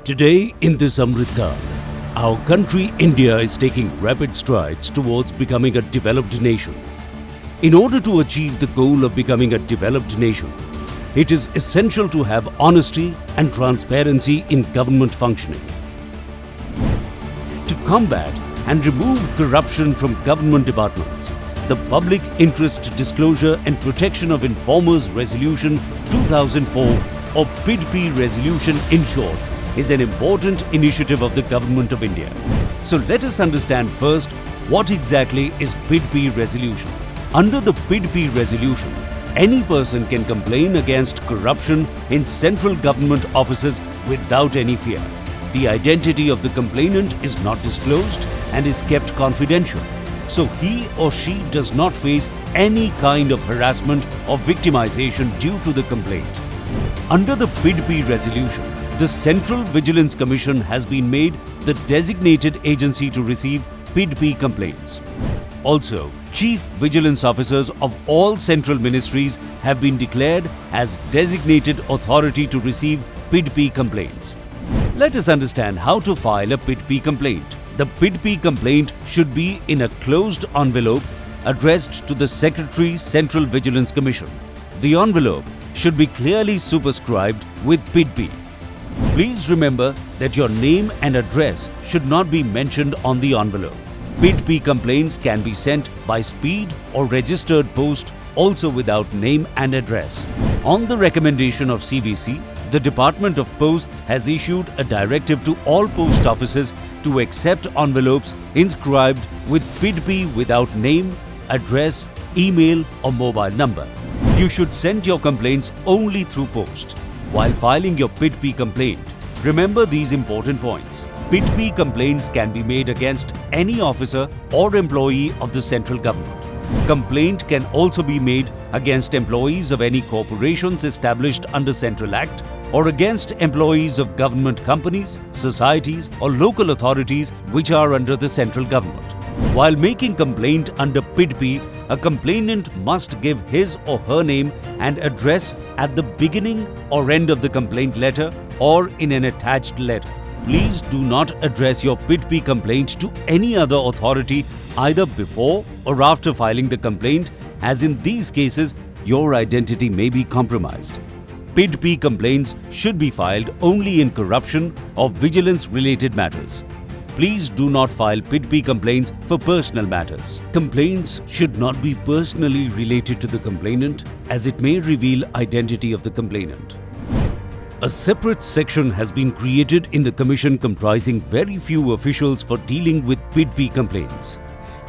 Today, in this Amrit Kaal, our country India is taking rapid strides towards becoming a developed nation. In order to achieve the goal of becoming a developed nation, it is essential to have honesty and transparency in government functioning. To combat and remove corruption from government departments, the Public Interest Disclosure and Protection of Informers Resolution 2004, or PIDPI Resolution in short, is an important initiative of the Government of India. So let us understand first what exactly is PIDPI Resolution. Under the PIDPI Resolution, any person can complain against corruption in central government offices without any fear. The identity of the complainant is not disclosed and is kept confidential, so he or she does not face any kind of harassment or victimization due to the complaint. Under the PIDPI Resolution, the Central Vigilance Commission has been made the designated agency to receive PIDPI complaints. Also, Chief Vigilance Officers of all central ministries have been declared as designated authority to receive PIDPI complaints. Let us understand how to file a PIDPI complaint. The PIDPI complaint should be in a closed envelope addressed to the Secretary, Central Vigilance Commission. The envelope should be clearly superscribed with PIDPI. Please remember that your name and address should not be mentioned on the envelope. PIDPI complaints can be sent by speed or registered post, also without name and address. On the recommendation of CVC, the Department of Posts has issued a directive to all post offices to accept envelopes inscribed with PIDPI without name, address, email or mobile number. You should send your complaints only through post. While filing your PIDPI complaint, remember these important points. PIDPI complaints can be made against any officer or employee of the central government. Complaint can also be made against employees of any corporations established under Central Act or against employees of government companies, societies or local authorities which are under the central government. While making complaint under PIDPI, a complainant must give his or her name and address at the beginning or end of the complaint letter or in an attached letter. Please do not address your PIDPI complaint to any other authority either before or after filing the complaint, as in these cases your identity may be compromised. PIDPI complaints should be filed only in corruption or vigilance-related matters. Please do not file PIDPI complaints for personal matters. Complaints should not be personally related to the complainant, as it may reveal identity of the complainant. A separate section has been created in the Commission comprising very few officials for dealing with PIDPI complaints.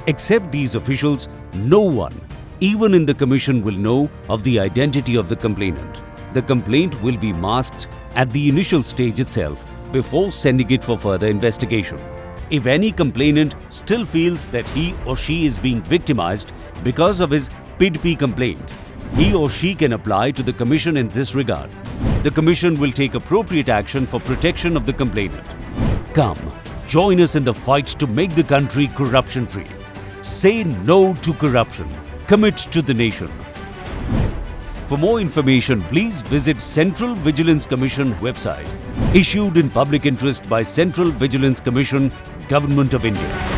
Except these officials, no one, even in the Commission, will know of the identity of the complainant. The complaint will be masked at the initial stage itself before sending it for further investigation. If any complainant still feels that he or she is being victimized because of his PIDPI complaint, he or she can apply to the Commission in this regard. The Commission will take appropriate action for protection of the complainant. Come, join us in the fight to make the country corruption-free. Say no to corruption. Commit to the nation. For more information, please visit Central Vigilance Commission website, issued in public interest by Central Vigilance Commission, Government of India.